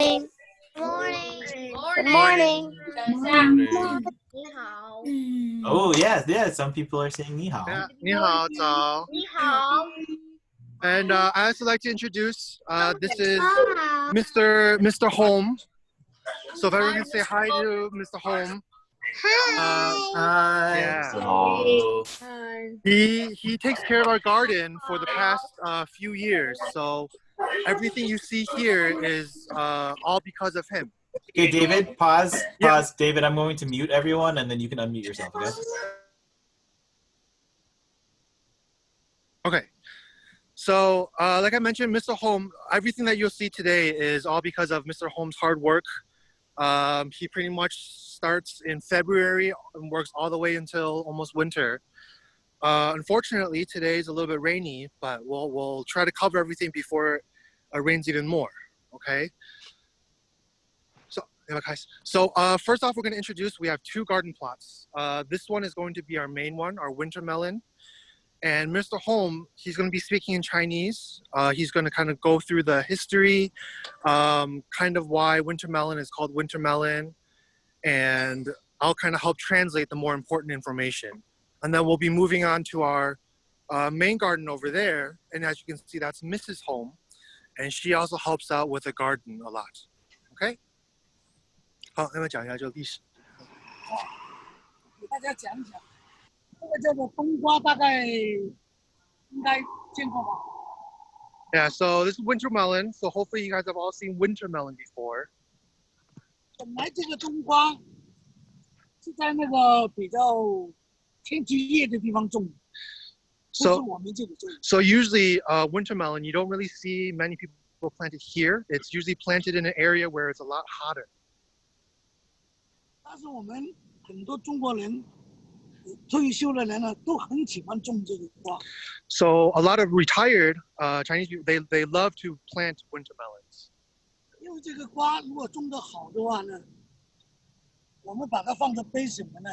Morning. Morning. Good morning. Morning. 你好。 Oh, yes. Some people are saying 你好. Yeah, 你好, Zhao. 你好。 And I also like to introduce, this is Mr. Home. So if everyone can say hi to Mr. Home. Hi. Yeah. Hello. He takes care of our garden for the past few years. So everything you see here is all because of him. Okay, David, pause. Yeah. David, I'm going to mute everyone, and then you can unmute yourself, okay? Okay. So like I mentioned, Mr. Home, everything that you'll see today is all because of Mr. Home's hard work. He pretty much starts in February and works all the way until almost winter. Unfortunately, today is a little bit rainy, but we'll try to cover everything before it rains even more. Okay. So first off, we're going to introduce. We have two garden plots. This one is going to be our main one, our winter melon. And Mr. Home, he's going to be speaking in Chinese. He's going to kind of go through the history, kind of why winter melon is called winter melon, and I'll kind of help translate the more important information. And then we'll be moving on to our main garden over there. And as you can see, that's Mrs. Home. And she also helps out with the garden a lot. Okay? 好，那么讲一下这个历史。给大家讲讲，这个叫做冬瓜，大概应该见过吧？ Yeah, so this is winter melon. So hopefully you guys have all seen winter melon before. 本来这个冬瓜是在那个比较天气热的地方种的，不是我们这里种的。 So usually winter melon, you don't really see many people plant it here. It's usually planted in an area where it's a lot hotter. 但是我们很多中国人退休的人呢，都很喜欢种这个瓜。 So a lot of retired Chinese people, they love to plant winter melons. 因为这个瓜如果种得好的话呢，我们把它放在杯什么呢？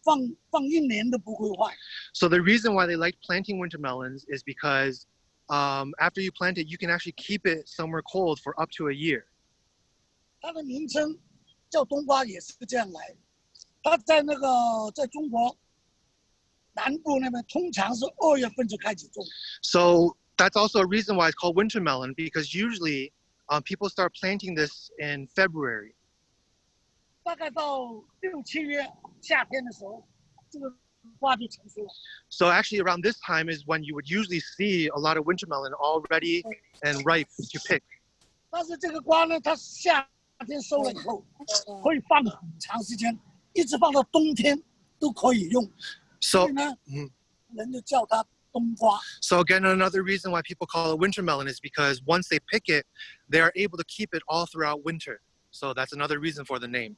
放一年都不会坏。 So the reason why they like planting winter melons is because after you plant it, you can actually keep it somewhere cold for up to a year. 它的名称叫冬瓜也是这样来。它在那个在中国南部那边通常是2月份就开始种。 So that's also a reason why it's called winter melon, because usually people start planting this in February. 大概到6、7月夏天的时候，这个瓜就成熟了。 So actually around this time is when you would usually see a lot of winter melon all ready and ripe to pick. 但是这个瓜呢，它夏天收了以后，可以放很长时间，一直放到冬天都可以用。 So 所以呢，人就叫它冬瓜。 So again, another reason why people call it winter melon is because once they pick it, they are able to keep it all throughout winter. So that's another reason for the name.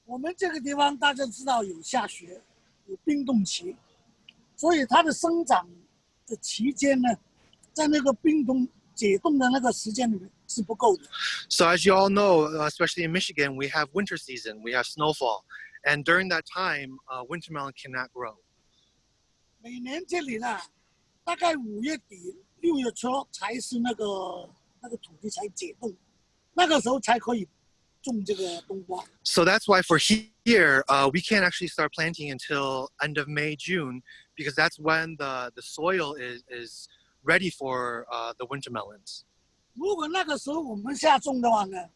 我们这个地方大家知道有下雪，有冰冻期，所以它的生长的期间呢，在那个冰冻解冻的那个时间里面是不够的。 So as you all know, especially in Michigan, we have winter season, we have snowfall. And during that time, winter melon cannot grow. 每年这里呢，大概5月底、6月初才是那个土地才解冻，那个时候才可以种这个冬瓜。 So that's why for here, we can't actually start planting until end of May, June, because that's when the soil is ready for the winter melons. 如果那个时候我们下种的话呢，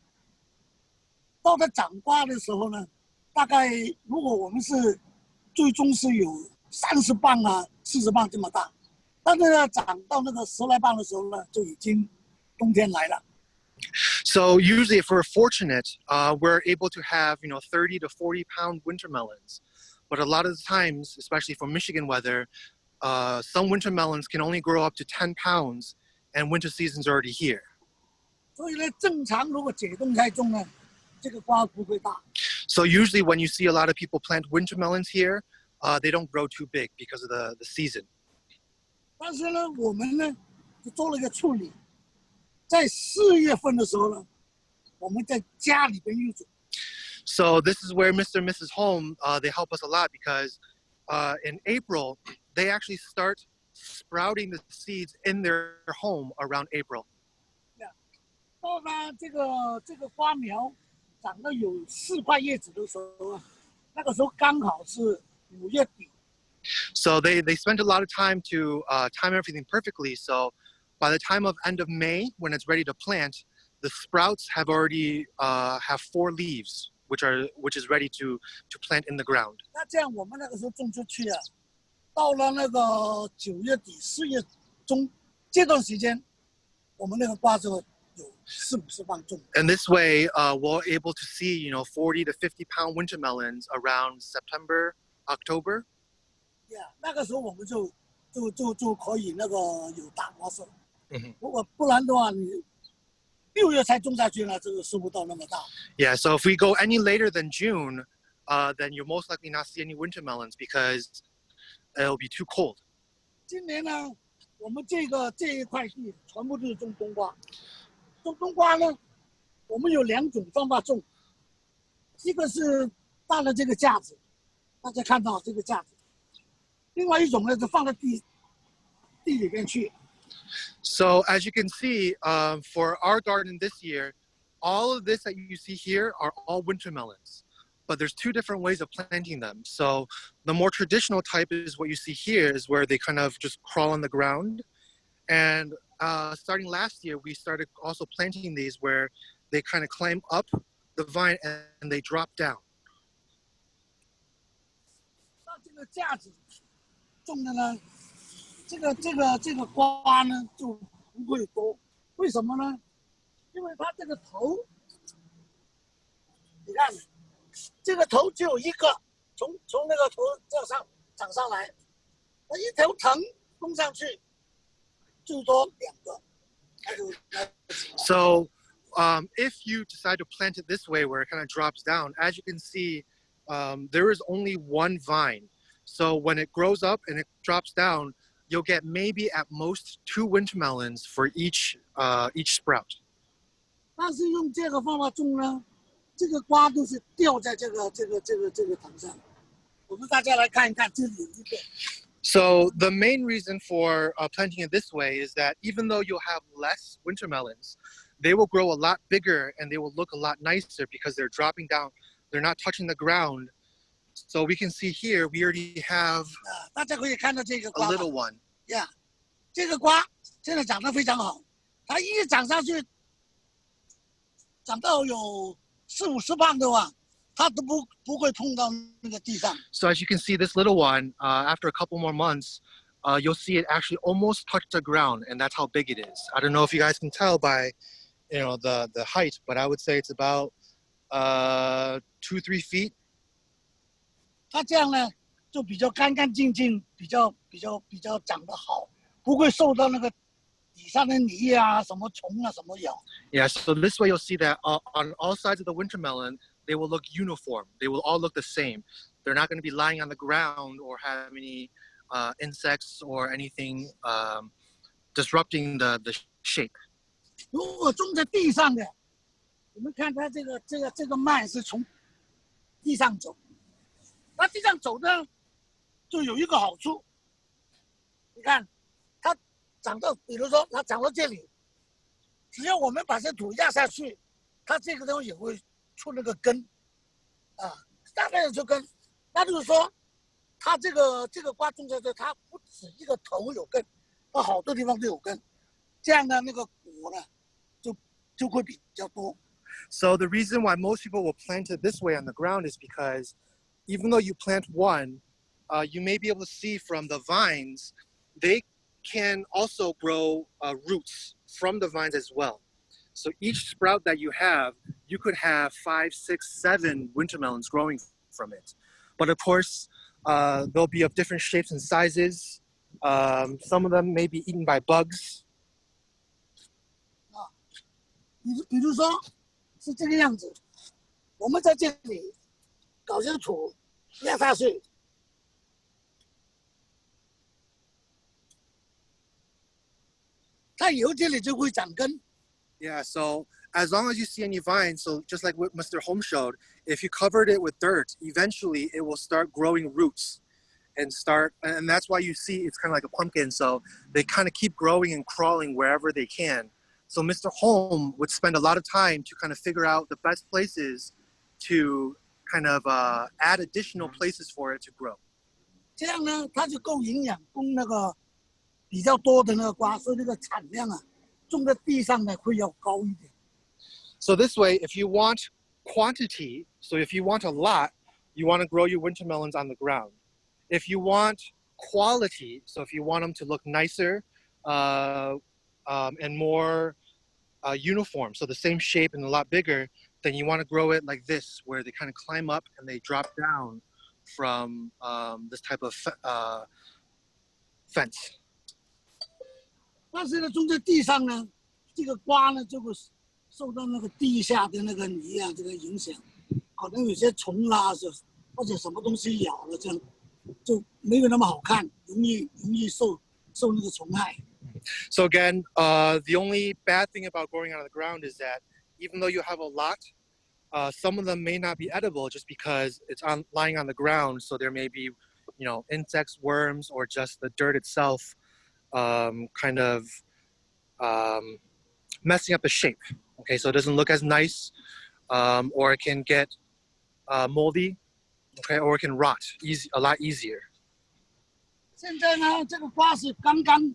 到它长瓜的时候呢，大概如果我们是最终是有30磅啊、40磅这么大，但是呢，长到那个10来磅的时候呢，就已经冬天来了。 So usually if we're fortunate, we're able to have, 30 to 40 pound winter melons. But a lot of the times, especially for Michigan weather, some winter melons can only grow up to 10 pounds and winter season's already here. 所以呢，正常如果解冻才种呢，这个瓜不会大。 So usually when you see a lot of people plant winter melons here, they don't grow too big because of the season. 但是呢，我们呢就做了一个处理，在4月份的时候呢，我们在家里边育种。 So this is where Mr. and Mrs. Home, they help us a lot because in April, they actually start sprouting the seeds in their home around April. 到呢这个花苗长得有4块叶子的时候啊，那个时候刚好是5月底。So they spent a lot of time to time everything perfectly. So by the time of end of May, when it's ready to plant, the sprouts have already have 4 leaves, which is ready to plant in the ground. 那这样我们那个时候种出去啊，到了那个9月底4月中这段时间，我们那个瓜就有40-50磅重。And this way, we're able to see 40 to 50 pound winter melons around September, October. 那个时候我们就可以那个有大瓜收。Mhm. 如果不然的话，你6月才种下去呢，这个收不到那么大。Yeah, so if we go any later than June, then you'll most likely not see any winter melons because it'll be too cold. 今年呢，我们这一块地全部都是种冬瓜。种冬瓜呢，我们有2种方法种，一个是搭了这个架子，大家看到这个架子。另外一种呢，就放在地里边去。So as you can see, for our garden this year, all of this that you see here are all winter melons, but there's 2 different ways of planting them. So the more traditional type is what you see here, is where they kind of just crawl on the ground. And starting last year, we started also planting these where they kind of climb up the vine and they drop down. 那这个架子种的呢，这个瓜呢就不会多，为什么呢？因为它这个头，你看，这个头只有一个，从那个头这样长上来，那一头藤种上去，最多2个，那就来不及了。 So if you decide to plant it this way, where it kind of drops down, as you can see, there is only 1 vine. So when it grows up and it drops down, you'll get maybe at most 2 winter melons for each sprout. 但是用这个方法种呢，这个瓜都是掉在这个藤上。我们大家来看一看，这里有一个。 So the main reason for planting it this way is that even though you'll have less winter melons, they will grow a lot bigger and they will look a lot nicer because they're dropping down. They're not touching the ground. So we can see here, we already have 大家可以看到这个 a 瓜 little one. 呀，这个瓜现在长得非常好，它一长上去，长到有40-50磅的话，它都不会碰到那个地上。 So as you can see, this little one, after a couple more months, you'll see it actually almost touch the ground, and that's how big it is. I don't know if you guys can tell by, the height, but I would say it's about 2-3 feet. 它这样呢，就比较干干净净，比较长得好，不会受到那个底下的泥啊、什么虫啊、什么咬。 Yeah, so this way you'll see that on all sides of the winter melon, they will look uniform. They will all look the same. They're not going to be lying on the ground or have any insects or anything disrupting the shape. 如果种在地上的，我们看它这个蔓是从地上走，那地上走呢，就有一个好处。你看，它长到，比如说它长到这里，只要我们把这土压下去，它这个地方也会出那个根，啊，大概有出根。那就是说，它这个瓜种在这，它不止一个头有根，它好多地方都有根，这样呢，那个果呢，就会比较多。 So the reason why most people will plant it this way on the ground is because even though you plant one, you may be able to see from the vines, they can also grow roots from the vines as well. So each sprout that you have, you could have 5, 6, 7 winter melons growing from it. But of course, they'll be of different shapes and sizes. Some of them may be eaten by bugs. 比如说是这个样子，我们在这里搞些土压下去，它以后这里就会长根。 Yeah, so as long as you see any vines, so just like what Mr. Holmes showed, if you covered it with dirt, eventually it will start growing roots and that's why you see it's kind of like a pumpkin. So they kind of keep growing and crawling wherever they can. So Mr. Home would spend a lot of time to kind of figure out the best places to kind of add additional places for it to grow. 这样呢，它就够营养，供那个比较多的那个瓜，所以那个产量啊，种在地上呢会要高一点。So this way, if you want quantity, so if you want a lot, you want to grow your winter melons on the ground. If you want quality, so if you want them to look nicer and more uniform, so the same shape and a lot bigger, then you want to grow it like this, where they kind of climb up and they drop down from this type of fence. 但是呢，种在地上呢，这个瓜呢就会受到那个地下的那个泥啊这个影响，可能有些虫啦，或者什么东西咬了，这样就没有那么好看，容易受那个虫害。So again, the only bad thing about growing out of the ground is that even though you have a lot, some of them may not be edible just because it's lying on the ground. So there may be, insects, worms, or just the dirt itself, kind of messing up the shape. Okay, so it doesn't look as nice, or it can get moldy, okay, or it can rot a lot easier. 现在呢，这个瓜是刚刚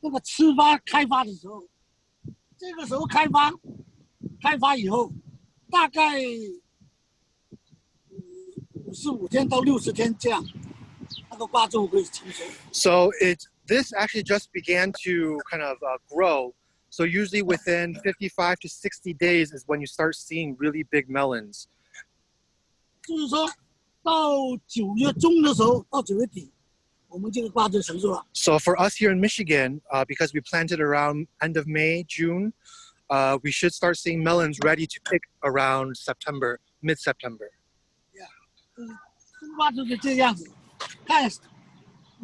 那个开发的时候，这个时候开发以后，大概55天到60天这样，那个瓜就会成熟。So this actually just began to kind of grow. So usually within 55 to 60 days is when you start seeing really big melons. 就是说到9月中的时候，到9月底，我们这个瓜就成熟了。So for us here in Michigan, because we planted around end of May, June, we should start seeing melons ready to pick around September, mid-September. 这个瓜就是这样子，看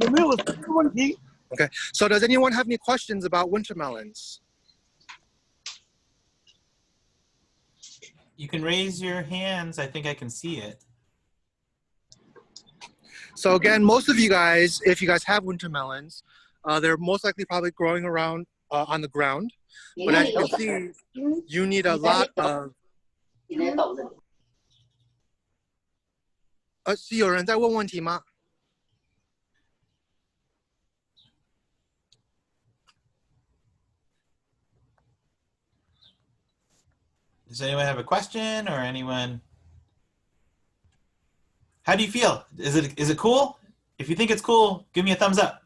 有没有问题。Okay, so does anyone have any questions about winter melons? You can raise your hands. I think I can see it. So again, most of you guys, if you guys have winter melons, they're most likely probably growing around on the ground. But as you can see, you need a lot of... 是有人在问问题吗？ Does anyone have a question or anyone? How do you feel? Is it cool? If you think it's cool, give me a thumbs up.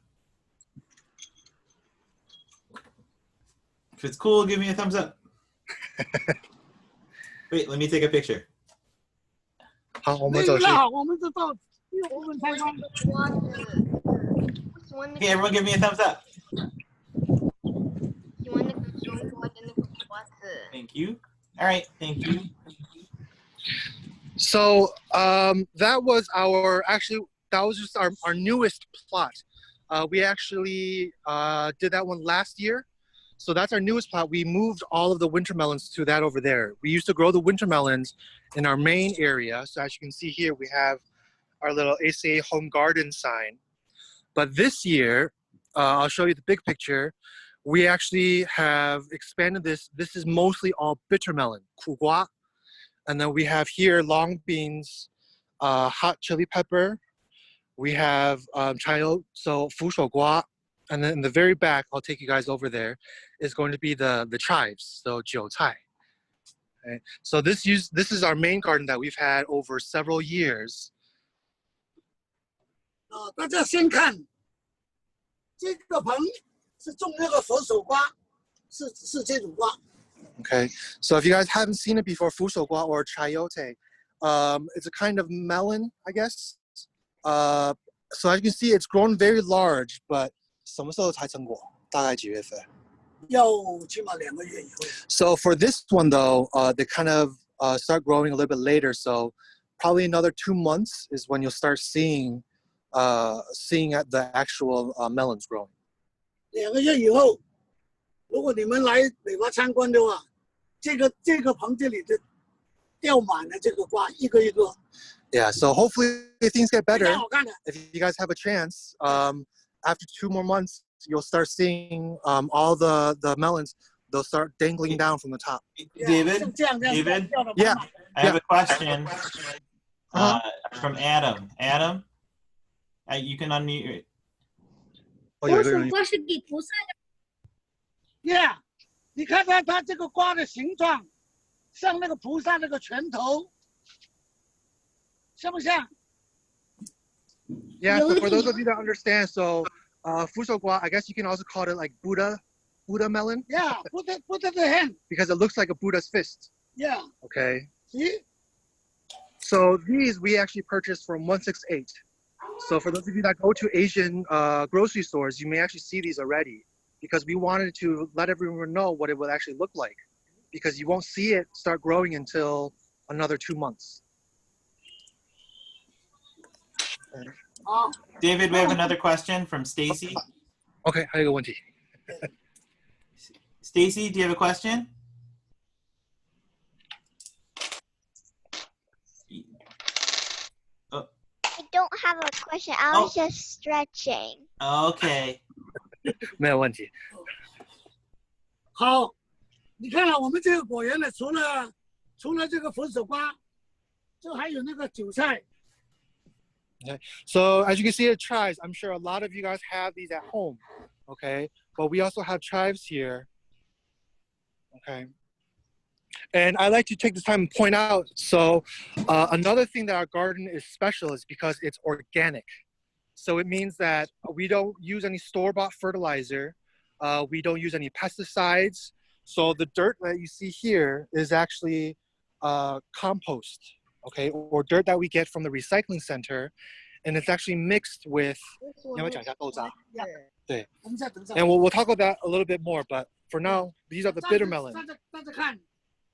If it's cool, give me a thumbs up. Wait, let me take a picture. 好，我们走去。我们知道，因为我们台湾。Okay, everyone give me a thumbs up. Thank you. All right, thank you. So that was just our newest plot. We actually did that one last year. So that's our newest plot. We moved all of the winter melons to that over there. We used to grow the winter melons in our main area. So as you can see here, we have our little ACA Home Garden sign. But this year, I'll show you the big picture. We actually have expanded this. This is mostly all bitter melon, 苦瓜. And then we have here long beans, hot chili pepper. We have chayo, so 福手瓜. And then in the very back, I'll take you guys over there, is going to be the chives, so 韭菜. Okay. So this is our main garden that we've had over several years. 大家先看这个盆是种那个佛手瓜，是这种瓜。Okay, so if you guys haven't seen it before, 福手瓜 or chayote, it's a kind of melon, I guess. So as you can see, it's grown very large, but 什么时候才成果？大概几月份？要起码2个月以后。So for this one though, they kind of start growing a little bit later. So probably another 2 months is when you'll start seeing the actual melons growing. 2个月以后，如果你们来北华参观的话，这个棚这里就吊满了这个瓜，一个一个。Yeah, so hopefully things get better. If you guys have a chance, after 2 more months, you'll start seeing all the melons. They'll start dangling down from the top. David, 这样 David? 掉的 Yeah. I have a question from Adam. Adam, you can unmute your. 哦，有一个人。佛手瓜是给菩萨的。Yeah， 你看看它这个瓜的形状，像那个菩萨那个拳头，像不像？ Yeah, so for those of you that understand, so fusogua, I guess you can also call it like Buddha melon. Yeah, put it the hand. Because it looks like a Buddha's fist. Yeah. Okay. See? So these we actually purchased from 168. So for those of you that go to Asian grocery stores, you may actually see these already, because we wanted to let everyone know what it would actually look like, because you won't see it start growing until another 2 months. David, we have another question from Stacy. Okay, 还有一个问题。 Stacy, do you have a question? I don't have a question. I was just stretching. Okay. 没有问题。好，你看了我们这个果园呢，除了这个佛手瓜，就还有那个韭菜。 Okay, so as you can see at chives, I'm sure a lot of you guys have these at home, okay? But we also have chives here, okay? And I like to take this time and point out, so another thing that our garden is special is because it's organic. So it means that we don't use any store-bought fertilizer. We don't use any pesticides. So the dirt that you see here is actually compost. Okay, or dirt that we get from the recycling center, and it's actually mixed with. And we'll talk about that a little bit more, but for now, these are the bitter melons. 大家看，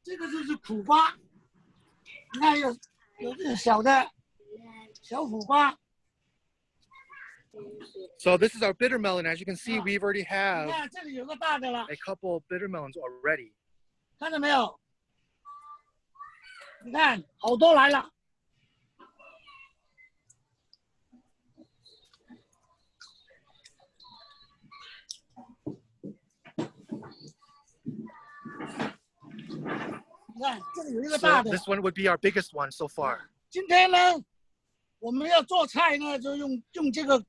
这个就是苦瓜，你看有这个小苦瓜。 So this is our bitter melon. As you can see, we've already 你 have 看这里有个大的了， a couple bitter melons already. 看到没有？你看，好多来了。你看，这里有一个 So 大的。 this one would be our biggest one so far. 今天呢，我们要做菜呢，就用这个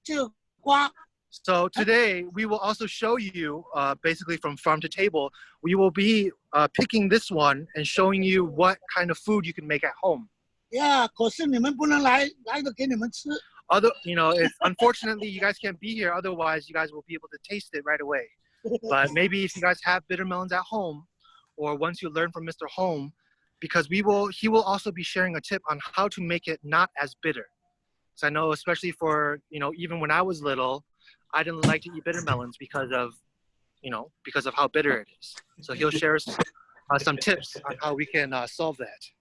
瓜。 So today we will also show you, basically from farm to table, we will be picking this one and showing you what kind of food you can make at home. 呀，可是你们不能来的给你们吃。 Other, if unfortunately you guys can't be here, otherwise you guys will be able to taste it right away. But maybe if you guys have bitter melons at home, or once you learn from Mr. Home, because he will also be sharing a tip on how to make it not as bitter. So I know, especially for, even when I was little, I didn't like to eat bitter melons because of how bitter it is. So he'll share some tips on how we can solve that.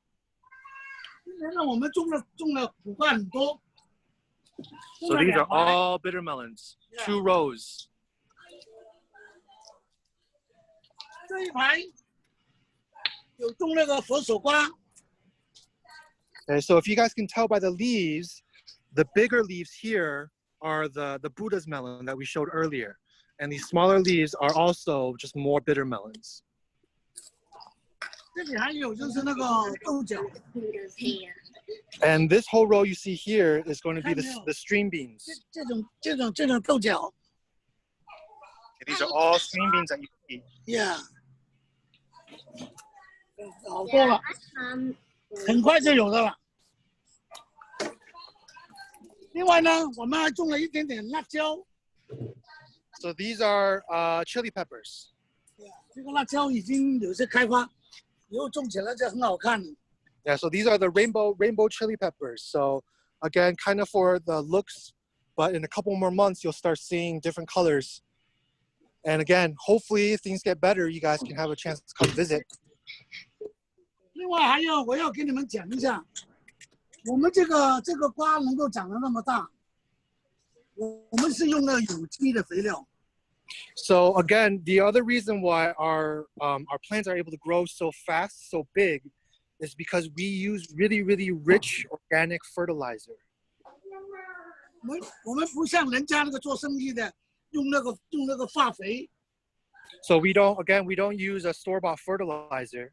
今年呢，我们种了苦瓜很多。 So these are all bitter melons, 2 rows. 这一排有种那个佛手瓜。 Okay, so if you guys can tell by the leaves, the bigger leaves here are the Buddha's melon that we showed earlier. And these smaller leaves are also just more bitter melons. 这里还有就是那个豆角。 And this whole row you see here is going to be the stream beans. 这种豆角。 These are all stream beans that you see. Yeah。好多了，很快就有的了。另外呢，我们还种了一点点辣椒。 So these are chili peppers. 这个辣椒已经有些开花，以后种起来就很好看了。 Yeah, so these are the rainbow chili peppers. So again, kind of for the looks, but in a couple more months, you'll start seeing different colors. And again, hopefully if things get better, you guys can have a chance to come visit. 另外还有，我要跟你们讲一下，我们这个瓜能够长得那么大，我们是用了有机的肥料。 So again, the other reason why our plants are able to grow so fast, so big, is because we use really, really rich organic fertilizer. 我们不像人家那个做生意的，用那个化肥， So we don't use a store-bought fertilizer.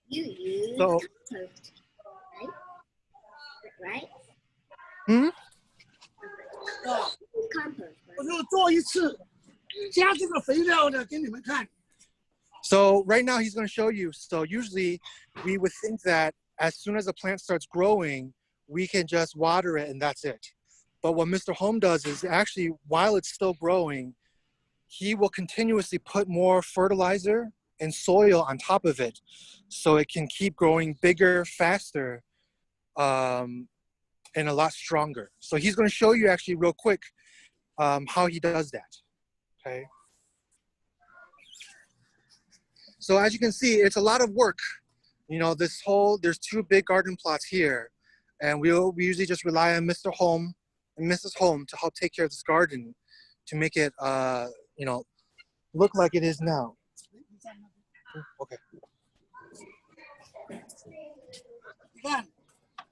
You use So compost, right? 啊， Compost, 我 right? 就做一次，加这个肥料的给你们看。 So right now he's going to show you. So usually we would think that as soon as the plant starts growing, we can just water it and that's it. But what Mr. Home does is actually while it's still growing, he will continuously put more fertilizer and soil on top of it so it can keep growing bigger, faster, and a lot stronger. So he's going to show you actually real quick how he does that. Okay. So as you can see, it's a lot of work. You know, there's 2 big garden plots here, and we usually just rely on Mr. Home and Mrs. Home to help take care of this garden to make it, you know, look like it is now. Okay. 你看，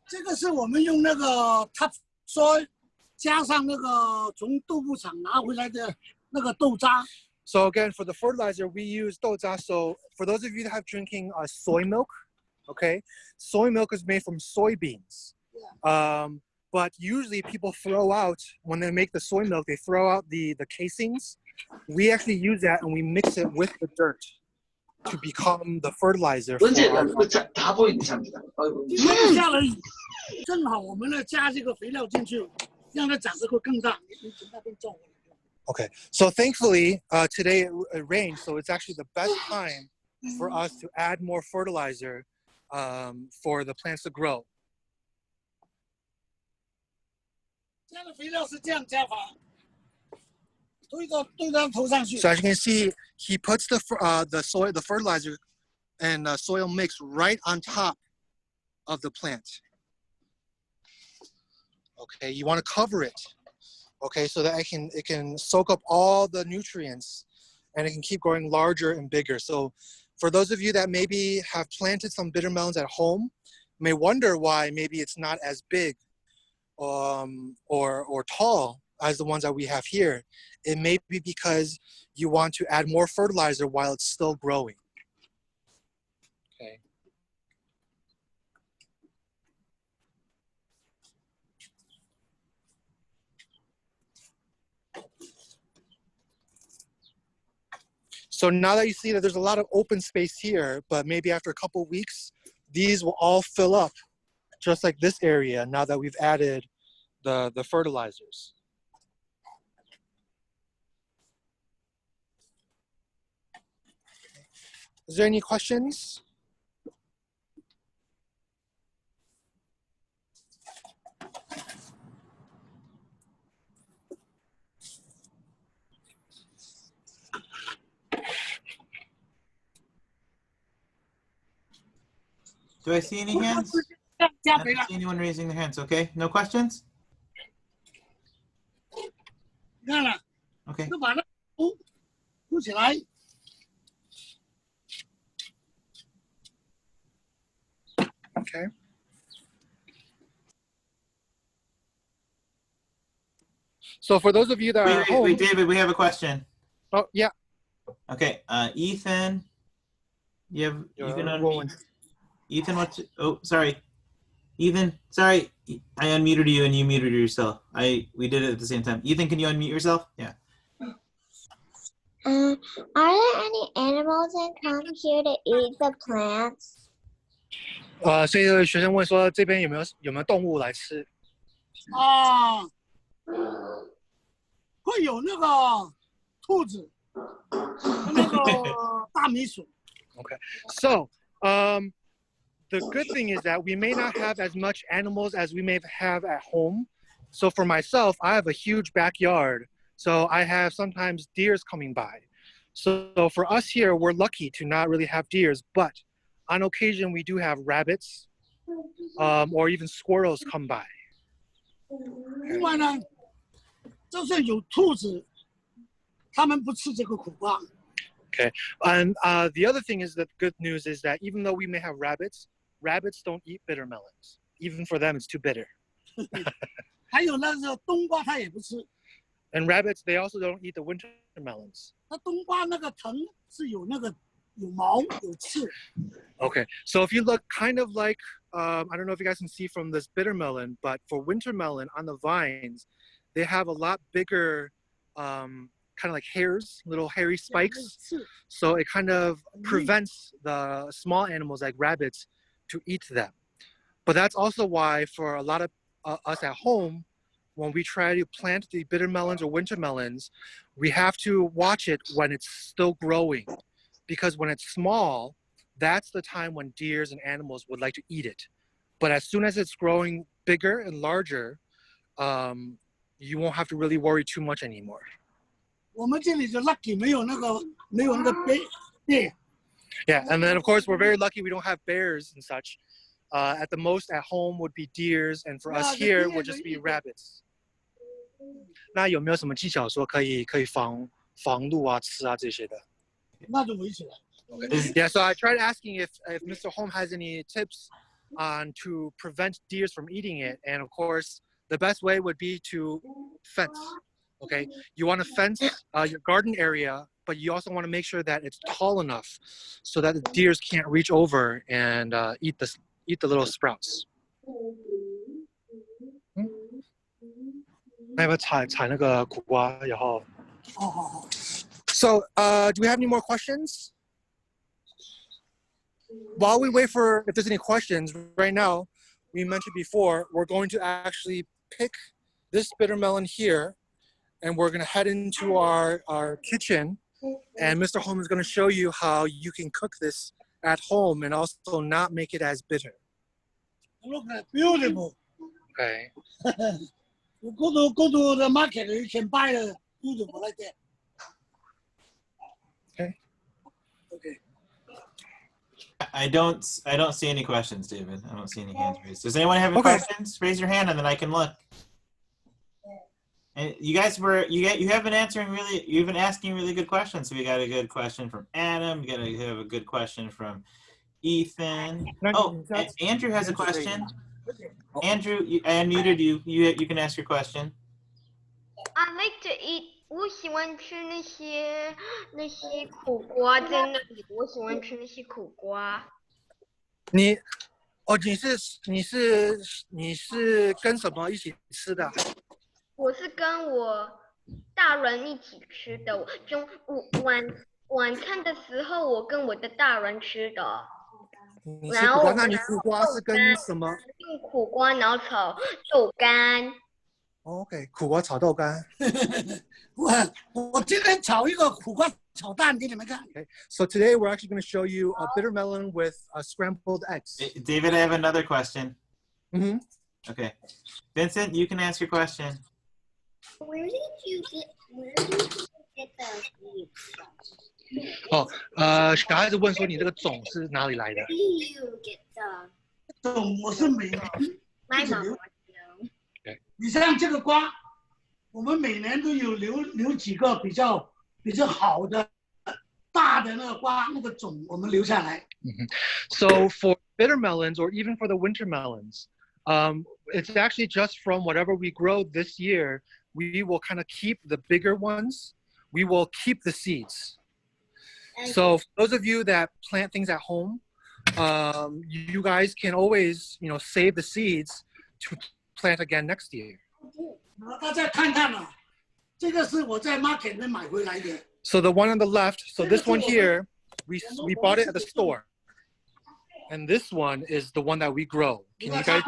这个是我们用那个 top soil 加上那个从豆腐厂拿回来的那个豆渣。 So again, for the fertilizer, we use 豆渣. So for those of you that have drinking soy milk, okay, soy milk is made from soybeans. But usually people throw out, when they make the soy milk, they throw out the casings. We actually use that and we mix it with the dirt to become the fertilizer. For our 今天下了雨，正好我们呢加这个肥料进去，让它长得会更大。你从那边种。 Okay, so thankfully today it rained, so it's actually the best time for us to add more fertilizer for the plants to grow. 加的肥料是这样加法，堆到头上去。 So as you can see, he puts the fertilizer and soil mix right on top of the plant. Okay, you want to cover it. Okay, so that it can soak up all the nutrients and it can keep growing larger and bigger. So for those of you that maybe have planted some bitter melons at home, may wonder why maybe it's not as big or tall as the ones that we have here. It may be because you want to add more fertilizer while it's still growing. Okay. So now that you see that there's a lot of open space here, but maybe after a couple weeks, these will all fill up just like this area now that we've added the fertilizers. Is there any questions? Do I see any hands? I 加 don't 肥了， see anyone raising their hands. Okay, no questions? 你看了， Okay. 就把它铺起来。 Okay. So for those of you that are Wait, home, David, we have a question. oh yeah, Okay, Ethan, you can rolling. unmute. Ethan, oh, sorry. Ethan, sorry, I unmuted you and you muted yourself. We did it at the same time. Ethan, can you unmute yourself? Yeah. Are there any animals that come here to eat the plants? 所以这个学生问说这边有没有动物来吃？啊，会有那个兔子，那个大米鼠。 Okay. So, the good thing is that we may not have as much animals as we may have at home. So for myself, I have a huge backyard. So I have sometimes deers coming by. So for us here, we're lucky to not really have deers, but on occasion we do have rabbits or even squirrels come by. 另外呢，就是有兔子，他们不吃这个苦瓜。 Okay. And the other thing is that good news is that even though we may have rabbits, rabbits don't eat bitter melons. Even for them, it's too bitter. 还有那个冬瓜它也不吃， And rabbits, they also don't eat the winter melons. 它冬瓜那个藤是有那个有毛有刺， Okay, so if you look kind of like, I don't know if you guys can see from this bitter melon, but for winter melon on the vines, they have a lot bigger, kind of like hairs, little hairy 有 spikes. 刺。 So it kind of prevents the small animals like rabbits to eat them. But that's also why for a lot of us at home, when we try to plant the bitter melons or winter melons, we have to watch it when it's still growing. Because when it's small, that's the time when deers and animals would like to eat it. But as soon as it's growing bigger and larger, you won't have to really worry too much anymore. 我们这里就 lucky 没有那个鳖， Yeah, and then of course we're very lucky we don't have bears and such. At the most at home would be deers, and for us here would just be rabbits. 那有没有什么技巧说可以防鹿啊、刺啊这些的？ 那就围起来。 Yeah, so I tried asking if Mr. Home has any tips on to prevent deers from eating it, and of course the best way would be to fence. Okay, you want to fence your garden area, but you also want to make sure that it's tall enough so that the deers can't reach over and eat the little sprouts. 那要不要采那个苦瓜？然后 好好好。 So, do we have any more questions? While we wait for if there's any questions, right now, we mentioned before, we're going to actually pick this bitter melon here, and we're going to head into our kitchen, and Mr. Home is going to show you how you can cook this at home and also not make it as bitter. Look at beautiful. Okay. Go to the market. You can buy the beautiful like that. Okay. Okay. I don't see any questions, David. I don't see any hands raised. Does anyone have any Okay. questions? Raise your hand and then I can look. And you guys you have been you've been asking really good questions. So we got a good question from Adam. We have a good question from Ethan. Oh, Andrew has a question. Andrew, I unmuted you. You can ask your question. I like to eat. 我喜欢吃那些苦瓜，在那里，我喜欢吃那些苦瓜。你是跟什么一起吃的？我是跟我大人一起吃的，晚餐的时候，我跟我的大人吃的。你吃苦瓜，那你苦瓜是跟什么？用苦瓜然后炒豆干。OK， 苦瓜炒豆干。我今天炒一个苦瓜炒蛋给你们看。Okay, so today we're actually going to show you a bitter melon with scrambled eggs. David, I have another question. Mm-hmm. Okay, Vincent, you can ask your question. Where did you get the seeds? 哦，小孩子问说你这个种是哪里来的？ Where do you get the 我是每年 my mom 你像这个瓜，我们每年都有留几个比较好的大的那个瓜，那个种我们留下来。So for bitter melons or even for the winter melons, it's actually just from whatever we grow this year. We will kind of keep the bigger ones. We will keep the seeds. So for those of you that plant things at home, you guys can always, save the seeds to plant again next year. 大家看看啊，这个是我在 market 里面买回来的。 So the one on the left, so this one here, we bought it at the store. And this one is the one that we grow. Can you guys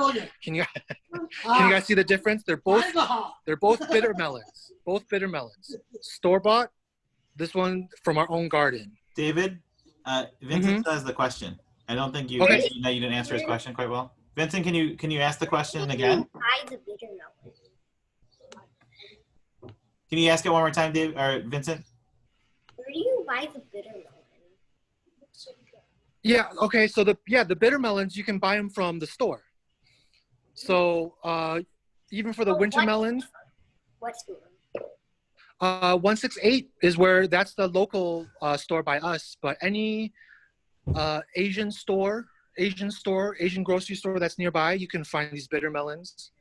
see the difference? They're both bitter melons. Both bitter melons. Store bought. This one from our own garden. David, Vincent has the question. I don't think you didn't answer his question quite well. Vincent, can you ask the question again? buy the bitter melon? Can you ask it one more time, David or Vincent? Where do you buy the bitter melon? Yeah, okay, so the bitter melons, you can buy them from the store. So even for the winter melons, What store? 168 is where that's the local store by us, but any Asian grocery store that's nearby, you can find these bitter melons.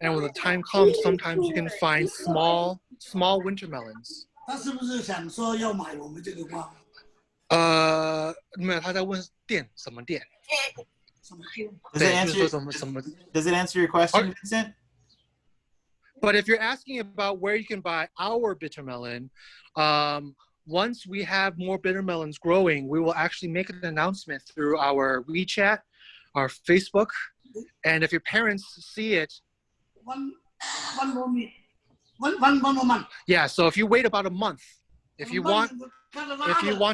And when the time comes, sometimes you can find small winter melons. 他是不是想说要买我们这个瓜？没有，他在问店什么店？什么店？ Does it answer your question, Vincent? But if you're asking about where you can buy our bitter melon, once we have more bitter melons growing, we will actually make an announcement through our WeChat, our Facebook, and if your parents see it, one more month. Yeah, so if you wait about a month, if you want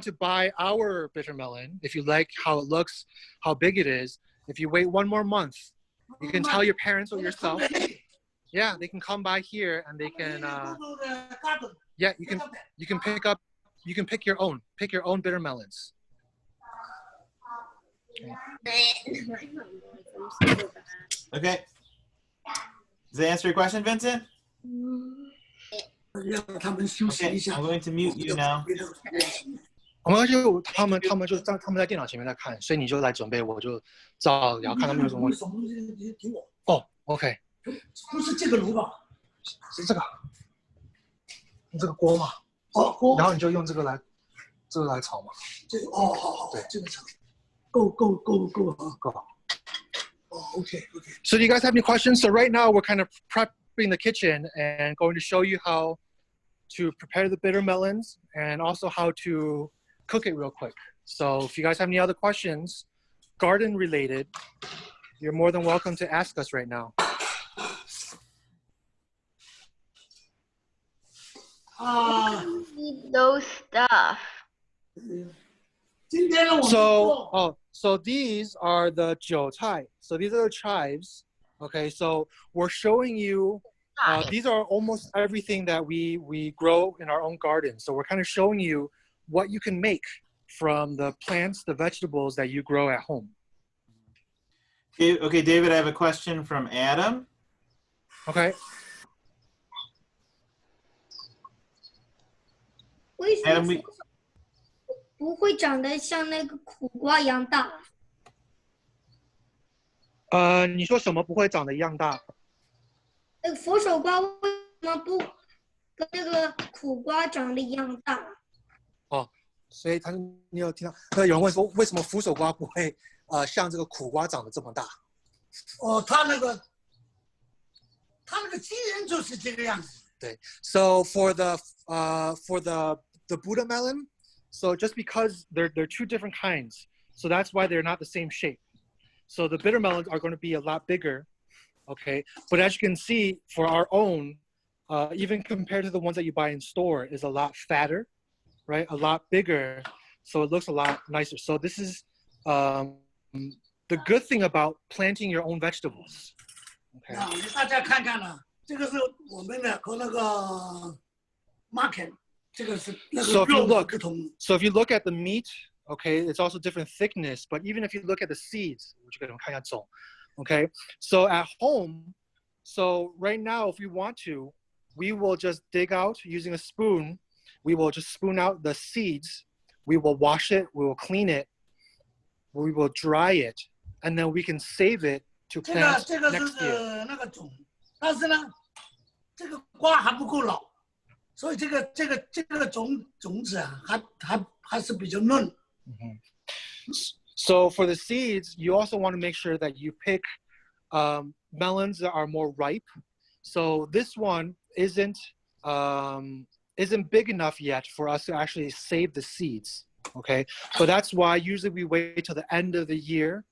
to buy our bitter melon, if you like how it looks, how big it is, if you wait one more month, you can tell your parents or yourself. Yeah, they can come by here and they can. Yeah, you can pick your own bitter melons. Okay. Does that answer your question, Vincent? Okay, I'm going to mute you now. 而且他们在电脑前面在看，所以你就来准备，我就照聊，看他们有什么问题。哦 ，OK。不是这个炉吧？是这个，用这个锅嘛。哦，锅。然后你就用这个来炒嘛。这个哦，好，对，这个炒。够好。Oh, okay. So do you guys have any questions? So right now we're kind of prepping the kitchen and going to show you how to prepare the bitter melons and also how to cook it real quick. So if you guys have any other questions, garden related, you're more than welcome to ask us right now. Eat those stuff. So these are the 韭菜. So these are the chives. Okay, so we're showing you, these are almost everything that we grow in our own garden. So we're kind of showing you what you can make from the plants, the vegetables that you grow at home. Okay, David, I have a question from Adam. Okay. 为什 Adam, 么不会长得像那个苦瓜一样大？你说什么不会长得一样大？那个佛手瓜为什么不跟那个苦瓜长得一样大？哦，所以你有听到？有人问说，为什么佛手瓜不会像这个苦瓜长得这么大？哦，它那个基因就是这个样子。对 ，So for the Buddha melon, so just because they're two different kinds, so that's why they're not the same shape. So the bitter melons are going to be a lot bigger, okay? But as you can see, for our own, even compared to the ones that you buy in store, is a lot fatter, right? A lot bigger, so it looks a lot nicer. So this is the good thing about planting your own vegetables. Okay. 大家看看呢，这个是我们的和那个 market， 这个是那个肉不同。So if you look at the meat, okay, it's also different thickness. But even if you look at the seeds, okay. So at home, so right now, if we want to, we will just dig out using a spoon. We will just spoon out the seeds. We will wash it. We will clean it. We will dry it, and then we can save it to plant next year. 这个是那个种，但是呢，这个瓜还不够老，所以这个种子啊，还是比较嫩。So for the seeds, you also want to make sure that you pick melons that are more ripe. So this one isn't big enough yet for us to actually save the seeds. Okay, but that's why usually we wait till the end of the year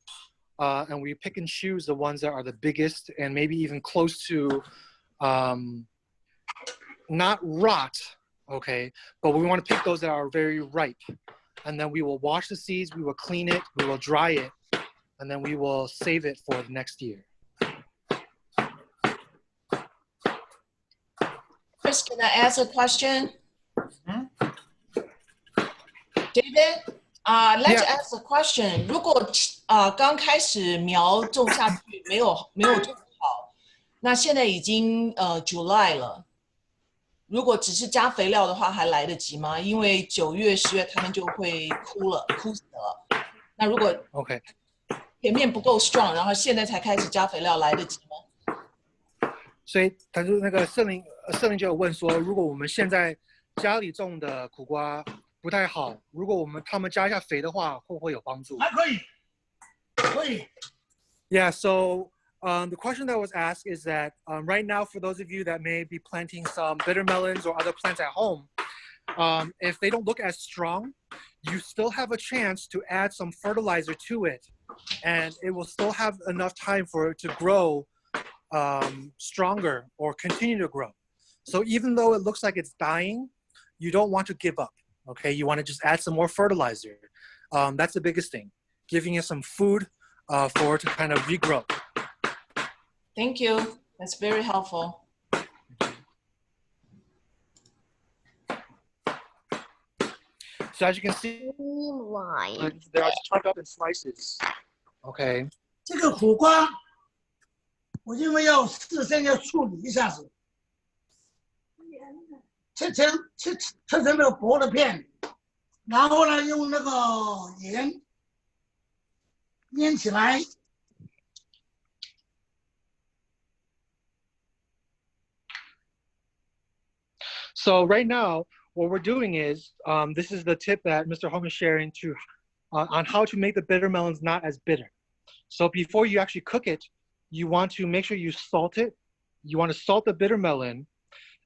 and we pick and choose the ones that are the biggest and maybe even close to not rot, okay, but we want to pick those that are very ripe. And then we will wash the seeds, we will clean it, we will dry it, and then we will save it for the next year. Chris, can I ask a question? David, let's ask a question. 如果刚开始苗种下去没有种好，那现在已经July 了。如果只是加肥料的话，还来得及吗？因为9月、10月它们就会枯死了。那如果前面不够 strong， 然后现在才开始加肥料，来得及吗？所以他就那个圣灵就有问说，如果我们现在家里种的苦瓜不太好，如果他们加一下肥的话，会不会有帮助？还可以，可以。Yeah. So the question that was asked is that right now, for those of you that may be planting some bitter melons or other plants at home, if they don't look as strong, you still have a chance to add some fertilizer to it, and it will still have enough time for it to grow stronger or continue to grow. So even though it looks like it's dying, you don't want to give up. Okay, you want to just add some more fertilizer. That's the biggest thing, giving it some food for it to kind of regrow. Thank you. That's very helpful. So as you can see, Meanwhile, they're chopped up in slices. Okay. 这个苦瓜，我因为要事先要处理一下子，切成那个薄的片，然后呢用那个盐腌起来。So right now, what we're doing is, this is the tip that Mr. Hong is sharing on how to make the bitter melons not as bitter. So before you actually cook it, you want to make sure you salt it. You want to salt the bitter melon,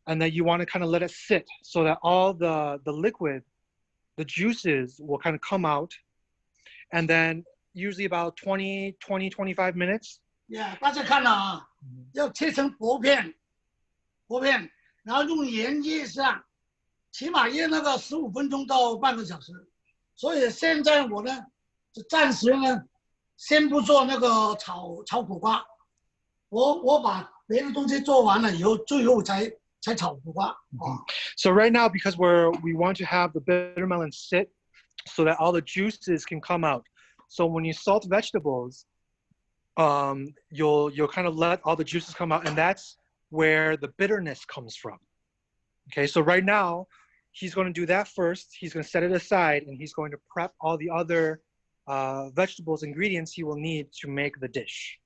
and then you want to kind of let it sit so that all the liquid, the juices will kind of come out. And then usually about 25 minutes. Yeah, 大家看了啊，要切成薄片，然后用盐腌一下，起码腌那个15分钟到半个小时。所以现在我呢，就暂时呢，先不做那个炒苦瓜，我把别的东西做完了以后，最后才炒苦瓜。So right now, because we want to have the bitter melon sit so that all the juices can come out. So when you salt vegetables, you'll kind of let all the juices come out, and that's where the bitterness comes from. Okay, so right now, he's going to do that first. He's going to set it aside, and he's going to prep all the other vegetables, ingredients he will need to make the dish.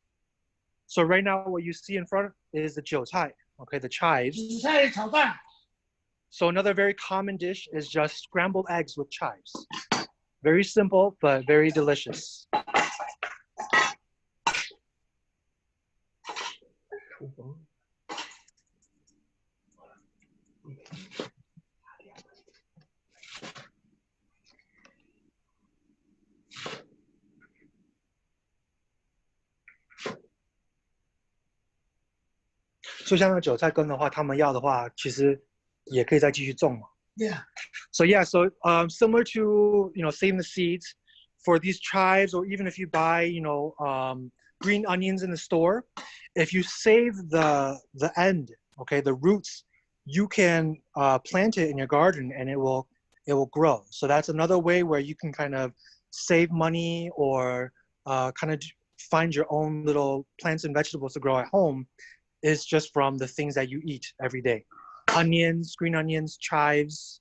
So right now, what you see in front is the 韭菜, okay, the chives. 紫菜炒蛋。 So another very common dish is just scrambled eggs with chives. Very simple, but very delicious. So 像那个韭菜根的话，他们要的话，其实也可以再继续种嘛。Yeah. So yeah, so similar to saving the seeds for these chives, or even if you buy green onions in the store, if you save the end, okay, the roots, you can plant it in your garden and it will grow. So that's another way where you can kind of save money or kind of find your own little plants and vegetables to grow at home, is just from the things that you eat every day. Onions, green onions, chives.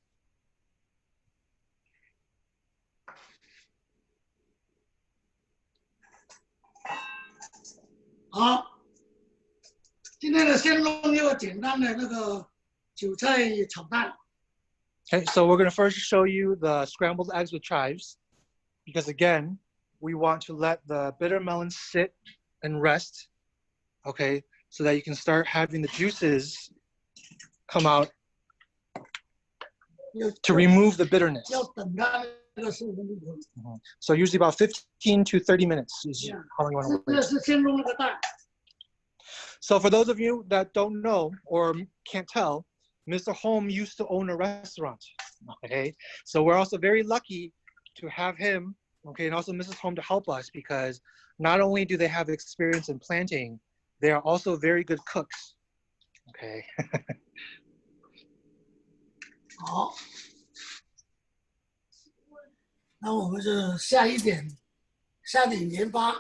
好，今天的先弄一个简单的那个韭菜炒蛋。 Okay, so we're going to first show you the scrambled eggs with chives, because again, we want to let the bitter melons sit and rest, okay, so that you can start having the juices come out to remove the bitterness. 要等它那个15分钟。 So usually about 15 to 30 minutes is how long you want to 这 wait. 是先弄那个蛋。 So for those of you that don't know or can't tell, Mr. Home used to own a restaurant, okay? So we're also very lucky to have him, okay, and also Mrs. Home to help us, because not only do they have experience in planting, they are also very good cooks, okay? 好，那我们就下点盐巴。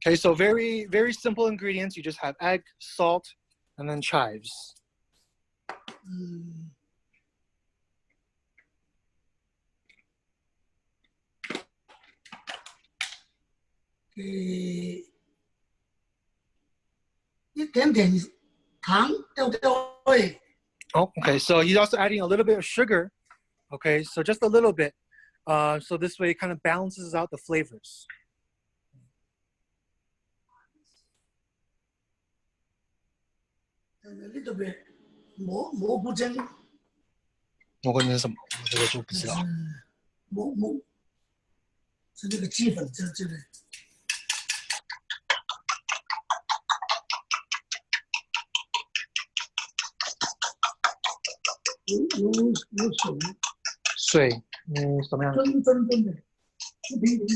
Okay, so very, very simple ingredients. You just have egg, salt, and then chives. 给点糖调味。 Oh, okay. So he's also adding a little bit of sugar. Okay, so just a little bit. So this way it kind of balances out the flavors. A little bit 蘑菇精，我问的是什么？我这个就不知道。是那个鸡粉这类。有水。水，什么样的？真的，一瓶瓶的。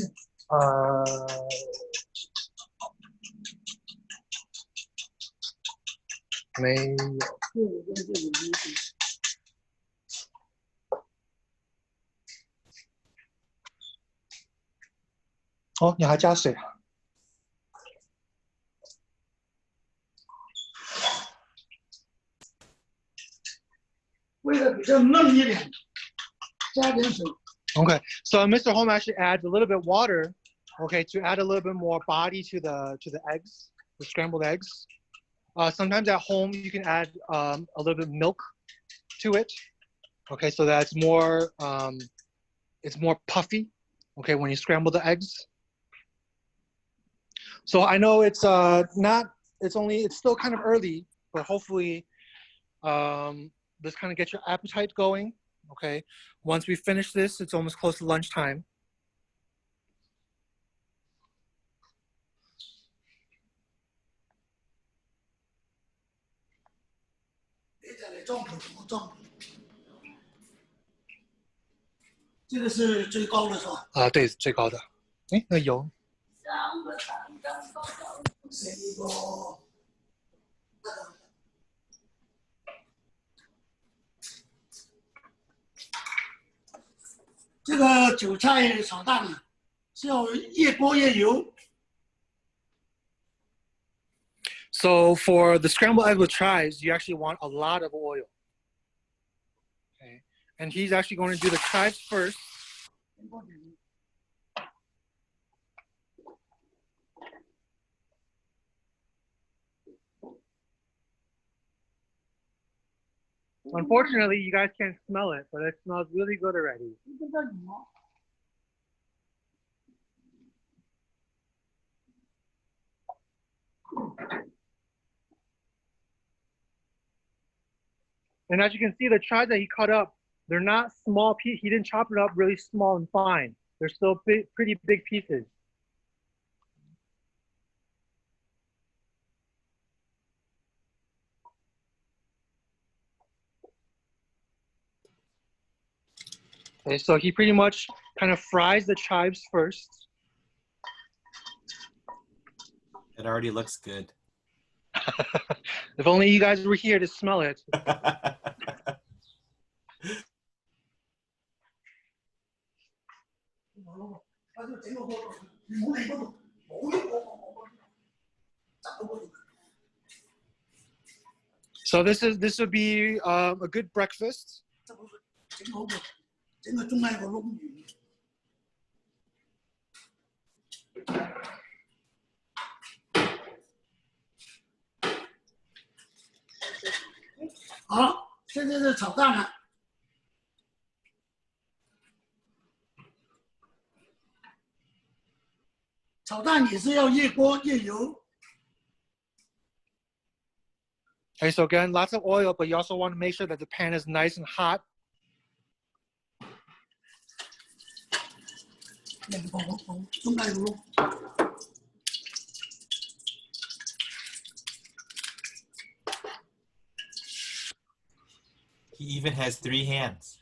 没有。哦，你还加水啊？为了比较嫩一点，加点水。Okay, so Mr. Home actually adds a little bit of water, okay, to add a little bit more body to the eggs, the scrambled eggs. Sometimes at home you can add a little bit of milk to it, okay, so that's more it's more puffy, okay, when you scramble the eggs. So I know it's still kind of early, but hopefully this kind of gets your appetite going. Okay, once we finish this, it's almost close to lunchtime. This 这个是最高的是吧？啊，对，最高的。哎，那油。这个韭菜炒蛋呢，是要越锅越油。So for the scrambled egg with chives, you actually want a lot of oil. Okay, and he's actually going to do the chives first. Unfortunately, you guys can't smell it, but it smells really good already. And as you can see, the chives that he cut up, they're not small pieces. He didn't chop it up really small and fine. They're still pretty big pieces. Okay, so he pretty much kind of fries the chives first. It already looks good. If only you guys were here to smell it. So this would be a good breakfast. 整个中间有龙鱼。好，现在是炒蛋了。炒蛋也是要越锅越油。Okay, so again, lots of oil, but you also want to make sure that the pan is nice and hot. He even has 3 hands.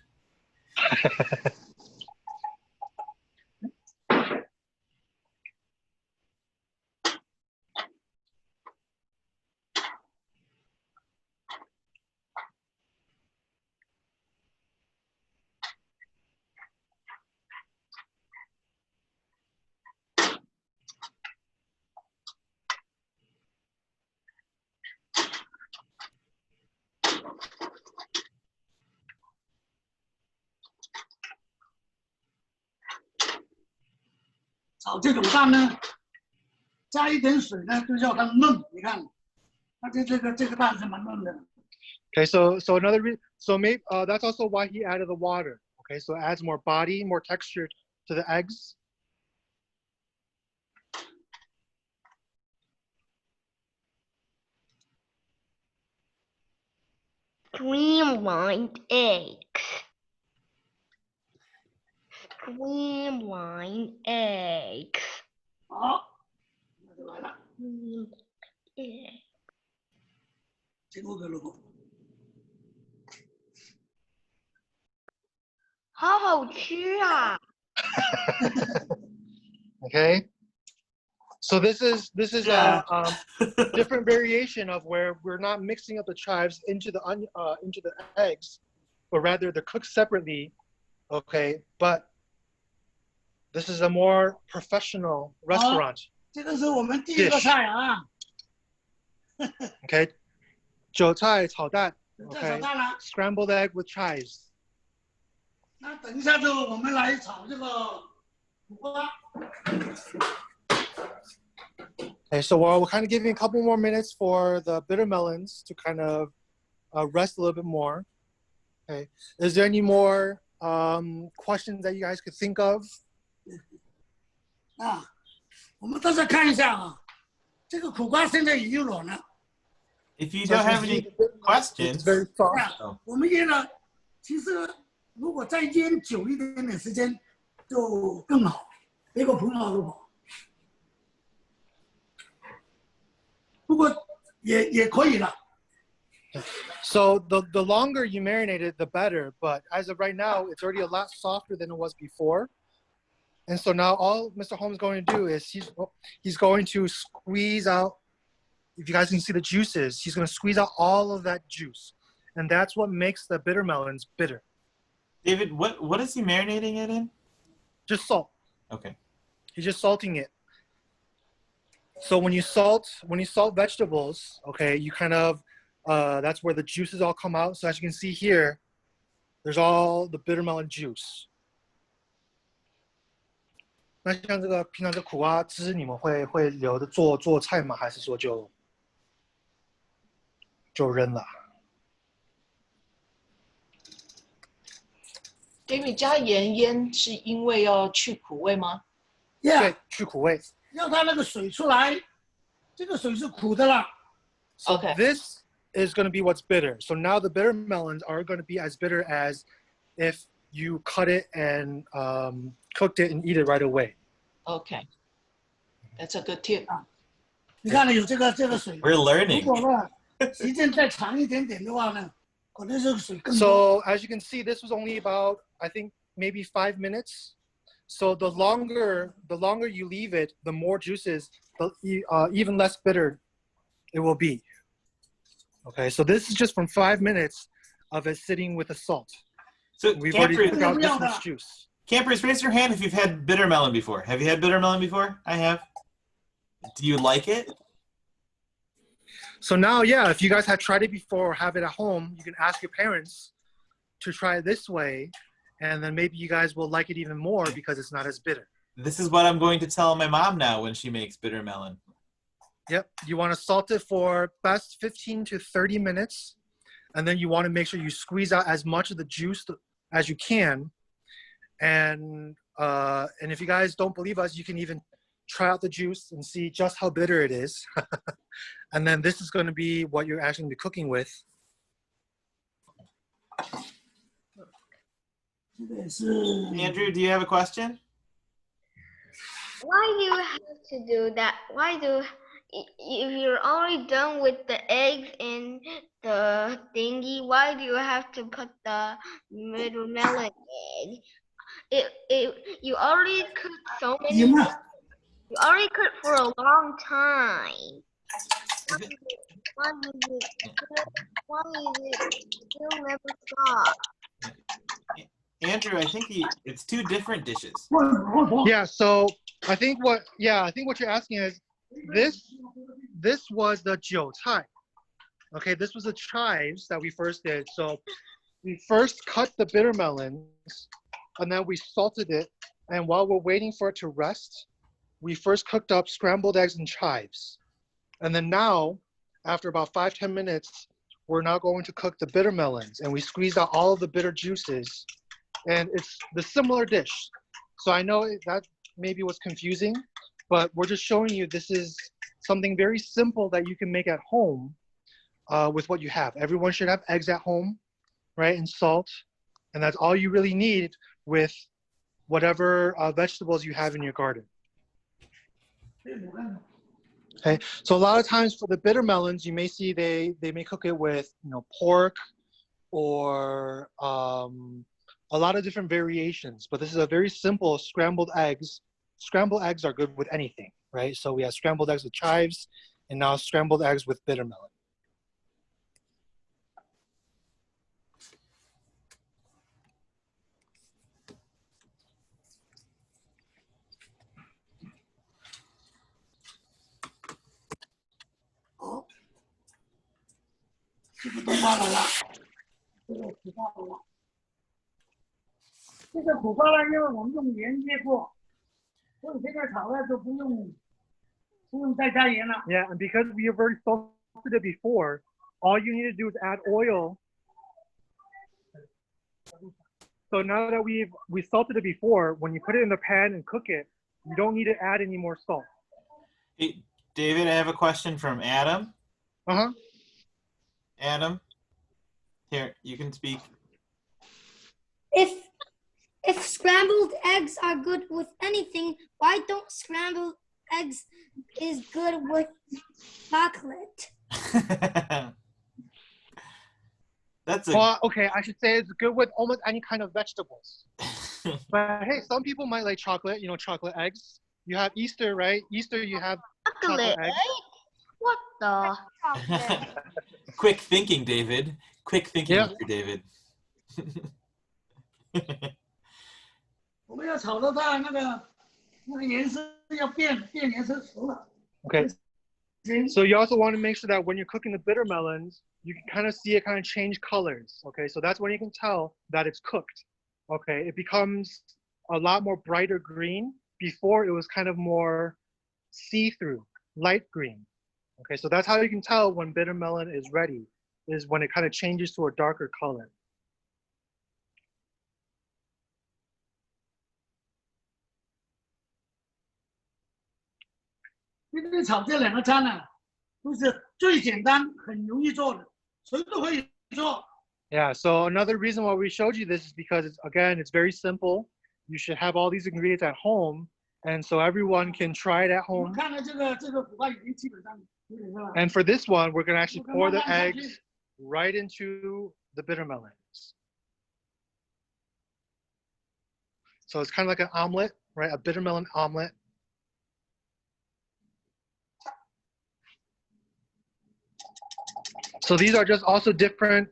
炒这种蛋呢，加一点水呢，就叫它嫩。你看，而且这个蛋是蛮嫩的。 Okay, so maybe that's also why he added the water. Okay, so it adds more body, more texture to the eggs. Streamlined eggs. Streamlined eggs. 好，那就来了， Egg. 这个如果。 好好吃啊！ Okay, so this is a different variation of where we're not mixing up the chives into the eggs, but rather they're cooked separately. Okay, but this is a more professional restaurant. 这个是我们第一个菜啊。 Okay, 韭菜炒蛋. 这 Okay, 炒蛋了。 scrambled egg with chives. 那等一下之后，我们来炒这个苦瓜。 Okay, so we're kind of giving a couple more minutes for the bitter melons to kind of rest a little bit more. Okay, is there any more questions that you guys could think of? 啊，我们大家看一下啊，这个苦瓜现在已经软了。 If you don't have any questions, It's very soft. 我们腌了，其实如果再腌久一点点时间，就更好，一个很好的好。不过也可以了。 So the longer you marinate it, the better. But as of right now, it's already a lot softer than it was before. And so now all Mr. Holmes is going to do is he's going to squeeze out. If you guys can see the juices, he's going to squeeze out all of that juice, and that's what makes the bitter melons bitter. David, what is he marinating it in? Just salt. Okay. He's just salting it. So when you salt vegetables, okay, you kind of that's where the juices all come out. So as you can see here, there's all the bitter melon juice. 那像这个平常这苦瓜汁，你们会留着做菜吗？还是说就扔了？ David 加盐腌是因为要去苦味吗？ 对，去苦味。要它那个水出来，这个水是苦的啦。 So Okay. this is going to be what's bitter. So now the bitter melons are going to be as bitter as if you cut it and cooked it and eat it right away. Okay, that's a good tip. 你看了有这个水， We're learning. 如果呢时间再长一点点的话呢，可能这个水更多。 So as you can see, this was only about, I think, maybe 5 minutes. So the longer you leave it, the more juices, even less bitter it will be. Okay, so this is just from 5 minutes of it sitting with the salt. So We've already campers, took out this much juice. campers, raise your hand if you've had bitter melon before. Have you had bitter melon before? I have. Do you like it? So now, yeah, if you guys have tried it before or have it at home, you can ask your parents to try it this way, and then maybe you guys will like it even more because it's not as bitter. This is what I'm going to tell my mom now when she makes bitter melon. Yep, you want to salt it for best 15 to 30 minutes, and then you want to make sure you squeeze out as much of the juice as you can. And if you guys don't believe us, you can even try out the juice and see just how bitter it is. And then this is going to be what you're actually going to be cooking with. 这个也是 Andrew, do you have a question? Why do you have to do that? If you're already done with the eggs in the thingy, why do you have to put the middle melon egg? You already cooked so many. 赢了。 You already cooked for a long time. Why is it still never stop? Andrew, I think it's two different dishes. Yeah, so I think what you're asking is this was the 韭菜. Okay, this was the chives that we first did. So we first cut the bitter melons and then we salted it, and while we're waiting for it to rest, we first cooked up scrambled eggs and chives. And then now, after about 5-10 minutes, we're now going to cook the bitter melons, and we squeeze out all of the bitter juices, and it's the similar dish. So I know that maybe was confusing, but we're just showing you this is something very simple that you can make at home with what you have. Everyone should have eggs at home, right, and salt, and that's all you really need with whatever vegetables you have in your garden. Okay, so a lot of times for the bitter melons, you may see they may cook it with pork or a lot of different variations, but this is a very simple scrambled eggs. Scrambled eggs are good with anything, right? So we have scrambled eggs with chives, and now scrambled eggs with bitter melon. Oh, 这个冬瓜来了，这个苦瓜来了。这个苦瓜呢，因为我们用盐腌过，所以这个炒呢就不用再加盐了。Yeah, and because we have already salted it before, all you need to do is add oil. So now that we salted it before, when you put it in the pan and cook it, you don't need to add any more salt. Hey, David, I have a question from Adam. Adam, here, you can speak. If scrambled eggs are good with anything, why don't scrambled eggs is good with chocolate? That's a Well, okay, I should say it's good with almost any kind of vegetables. But hey, some people might like chocolate, chocolate eggs. You have Easter, right? Easter, you have chocolate eggs. What the? quick thinking, David. Quick thinking, Yeah. Mr. David. 我们要炒到它那个颜色要变颜色熟了。 Okay. So you also want to make sure that when you're cooking the bitter melons, you can kind of see it kind of change colors. Okay, so that's when you can tell that it's cooked. Okay, it becomes a lot more brighter green. Before it was kind of more see-through, light green. Okay, so that's how you can tell when bitter melon is ready, is when it kind of changes to a darker color. 因为炒这两个餐呢，都是最简单、很容易做的，谁都可以做。 Yeah, so another reason why we showed you this is because, it's very simple. You should have all these ingredients at home, and so everyone can try it at 我 home. 们看到这个苦瓜已经基本上有点是吧？ And for this one, we're going to actually pour the eggs right into the bitter melons. So it's kind of like an omelet, right? A bitter melon omelet. So these are just also different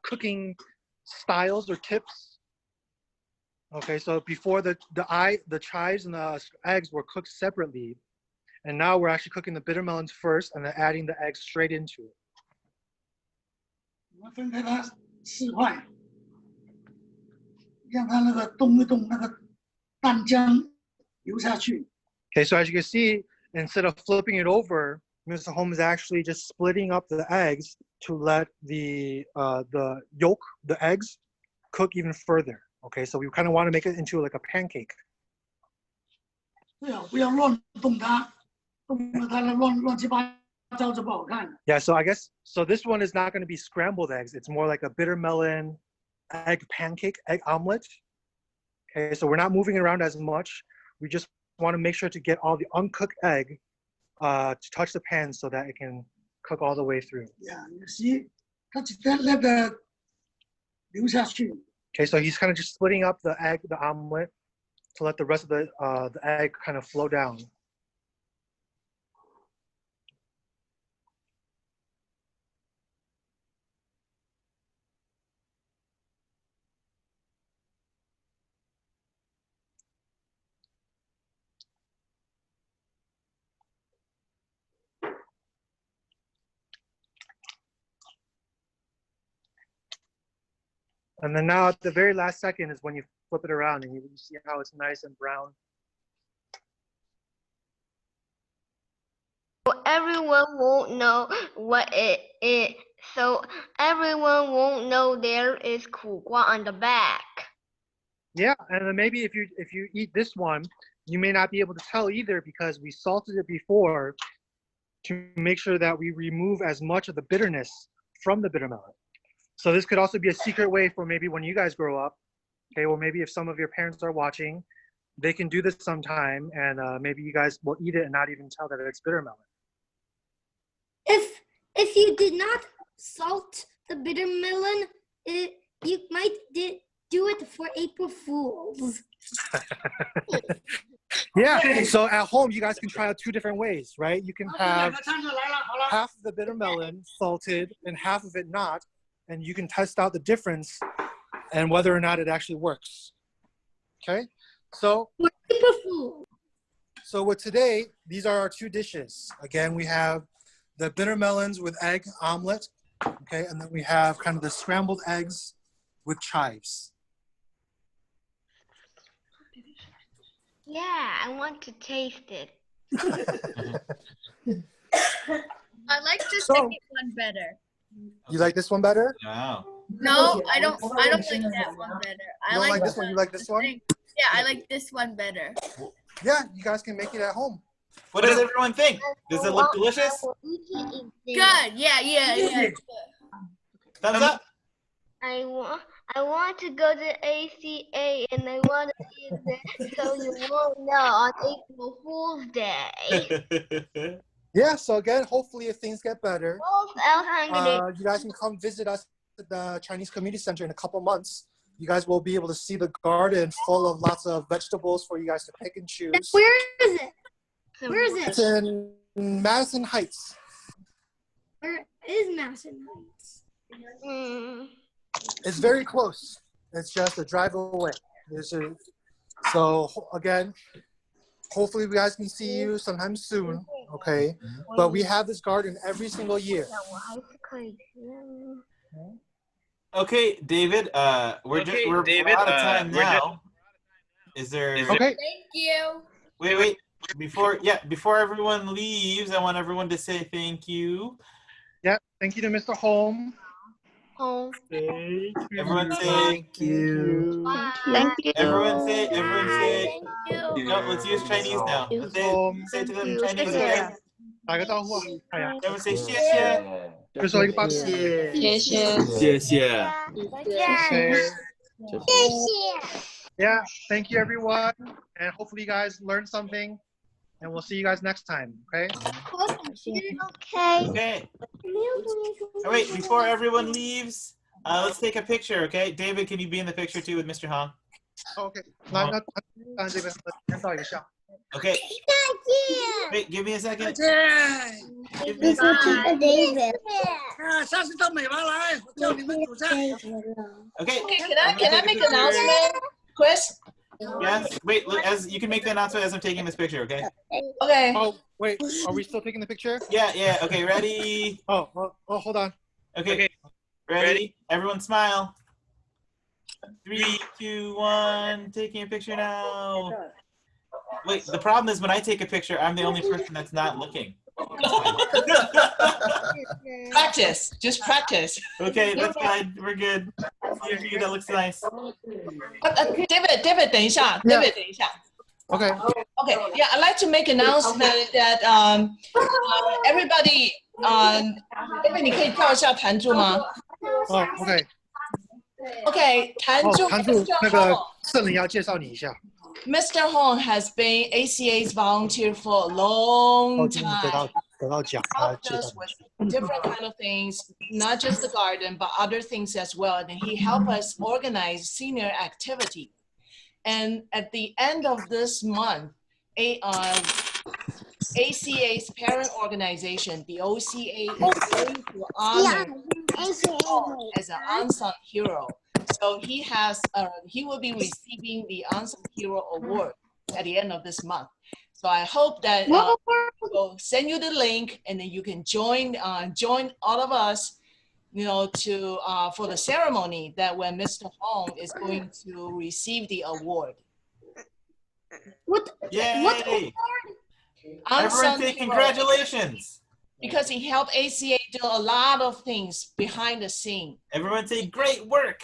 cooking styles or tips. Okay, so before the chives and the eggs were cooked separately, and now we're actually cooking the bitter melons first and then adding the eggs straight into it. 我们分开它4块，让它那个动一动，那个蛋浆流下去。 Okay, so as you can see, instead of flipping it over, Mr. Holm is actually just splitting up the eggs to let the yolk, the eggs, cook even further. Okay, so we kind of want to make it into like a pancake. 对啊，不要乱动它，动了它乱七八糟就不好看。 Yeah, so I guess, so this one is not going to be scrambled eggs. It's more like a bitter melon egg pancake, egg omelet. Okay, so we're not moving it around as much. We just want to make sure to get all the uncooked egg to touch the pan so that it can cook all the way through. 呀，有时它只在那个流下去。 Okay, so he's kind of just splitting up the egg, the omelet, to let the rest of the egg kind of flow down. And then now at the very last second is when you flip it around and you see how it's nice and brown. everyone won't know what it is. So everyone won't know there is 苦瓜 on the back. Yeah, and then maybe if you eat this one, you may not be able to tell either because we salted it before to make sure that we remove as much of the bitterness from the bitter melon. So this could also be a secret way for maybe when you guys grow up, okay, or maybe if some of your parents are watching, they can do this sometime, and maybe you guys will eat it and not even tell that it's bitter melon. If you did not salt the bitter melon, you might do it for April Fools. Yeah, so at home you guys can try out 2 different ways, right? You can have half of the bitter melon salted and half of it not, and you can test out the difference and whether or not it actually works. Okay, so with today, these are our 2 dishes. Again, we have the bitter melons with egg omelet, okay, and then we have kind of the scrambled eggs with chives. Yeah, I want to taste it. I like the second one better. You like this one better? Wow. No, I don't like that one better. You don't like this one? You like this one? Yeah, I like this one better. Yeah, you guys can make it at home. What does everyone think? Does it look delicious? Good. Yeah. Thumbs up. I want to go to ACA and I want to eat it so you won't know on April Fool's Day. Yeah, so again, hopefully if things get better, What else I'm gonna you guys can come visit us at the Chinese Community Center in a couple months. You guys will be able to see the garden full of lots of vegetables for you guys to pick and choose. Where is it? Where is It's it? in Madison Heights. Where is Madison Heights? It's very close. It's just a drive away. So again, hopefully you guys can see you sometime soon, okay? But we have this garden every single year. Okay, David. We're out of time now. Is there? Okay. Thank you. Wait. Before everyone leaves, I want everyone to say thank you. Yeah. Thank you to Mr. Home. Everyone say Thank you. Thank you. Everyone say. Thank you. No, let's use Chinese now. Let's say to them in Chinese again. 打个招呼啊！哎呀， Everyone say 谢谢。就说一个8字。谢谢。 Yeah. Thank you, everyone, and hopefully you guys learned something. And we'll see you guys next time. Okay. Okay. All right. Before everyone leaves, let's take a picture. Okay. David, can you be in the picture too with Mr. Hong? Okay. 那这边先照一个相。 Okay. Wait, give me a second. 再见。 Give me a second. David. 下次到美国来，我教你们煮菜。 Okay. Okay, can I make an announcement, Chris? Yes. Wait. As you can make the announcement as I'm taking this picture. Okay. Okay. Oh, wait. Are we still taking the picture? Yeah. Okay. Ready? Oh, hold on. Okay. Ready? Everyone smile. 3, 2, 1. Taking a picture now. Wait, the problem is when I take a picture, I'm the only person that's not looking. Practice. Just practice. Okay, that's fine. We're good. See you. That looks nice. David, 等一下 David, 等一下 Okay. Okay, yeah, I'd like to make announcement that everybody, David, 你可以叫一下弹柱吗？ Oh, okay. Okay, 弹柱 弹柱那个圣灵要介绍你一下。 Mr. Hong has been ACA's volunteer for a long 今天 time. 得到奖， Helped 介绍 us with different kind of things, not just the garden, but other things as well. And he helped us organize senior activity. And at the end of this month, ACA's parent organization, the OCA, is going to honor Mr. Hong as an unsung hero. So he will be receiving the Unsung Hero Award at the end of this month. So I hope that we'll send you the link and then you can join all of us, to for the ceremony that when Mr. Hong is going to receive the award. What Yay! award? Everyone say congratulations. Because he helped ACA do a lot of things behind the scene. Everyone say great work.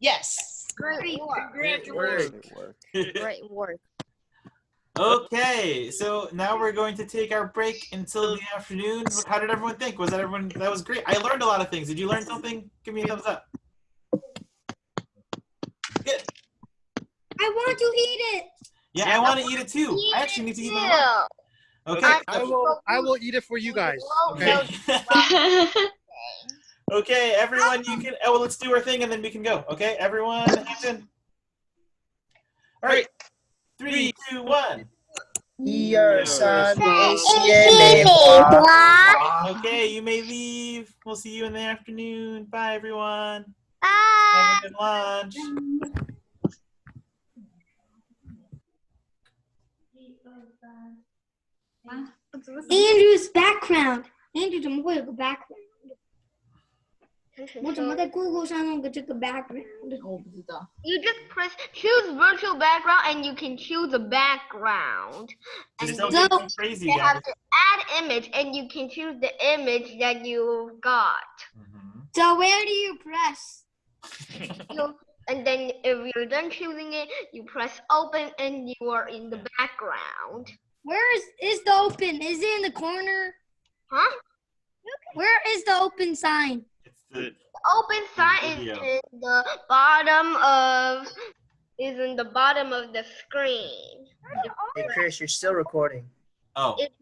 Yes. Great work. Great work. Great work. Okay, so now we're going to take our break until the afternoon. How did everyone think? Was that everyone? That was great. I learned a lot of things. Did you learn something? Give me a thumbs up. Good. I want to eat it. Yeah, I want to eat it too. I actually need to eat more. Okay. I will eat it for you guys. Okay. Okay, everyone, you can. Oh, well, let's do our thing and then we can go. Okay, everyone, hands in. All right, 3, 2, 1. 1、2、3 ACA 美华。 Okay, you may leave. We'll see you in the afternoon. Bye, everyone. Bye. Have a good lunch. Andrew's background. Andrew 怎么会有个 background？ 我怎么在 Google 上弄个这个 background？ 我不知道。 You just press choose virtual background and you can choose a background. And Just you don't get too crazy, you guys. have to add image and you can choose the image that you got. So where do you press? And then if you're done choosing it, you press open and you are in the background. Where is the open? Is it in the corner? Huh? Where is the open sign? It's the Open sign is video. in the bottom of the screen. Hey, Chris, you're still recording. Oh. It's